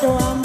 Onde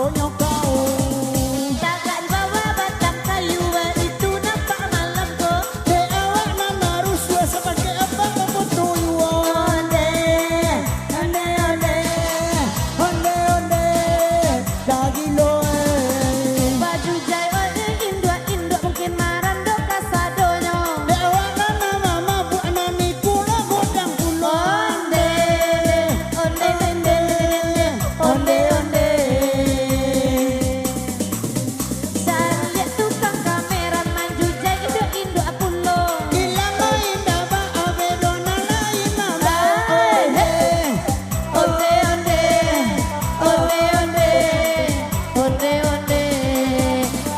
donya kau. Kakak bawa batang kayu itu nampak malamku. De awak nama ruswa sebagai apa membutuh onde onde onde onde onde dagi loe. Baju jai induk mungkin marando kasadonyo. De awak nama mama bu nami pulo godang pulo. Onde onde onde onde onde. Saya lihat tukang kamera maju jai induk aku lo. Ilang lain daba abe dona lain mama. Onde onde onde onde onde onde.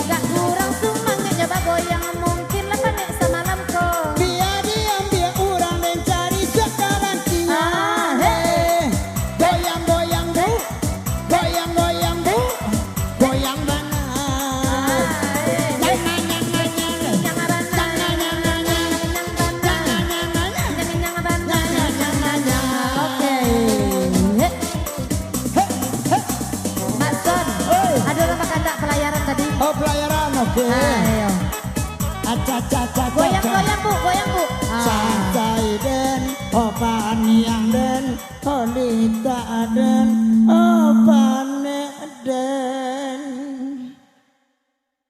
Gak kurang semangatnya bagoyang mungkin lah panik semalam kok. Biar diam biar orang mencari sekarang dia. Goyang goyang bu, goyang goyang bu, goyang banget. Nyang nyang nyang nyang nyang, Nyang abana, nyang nyang nyang nyang nyang, nyang bana, nyang nyang nyang nyang, nyang abana. nyang nyang nyang nyang nyang. Oke. Mas Son, Oi. ada orang makan tak pelayaran tadi? Oh pelayaran oke. Ayo. Aca aca aca Goyang aca. goyang bu, goyang bu. Santai den, opan yang den, holita den.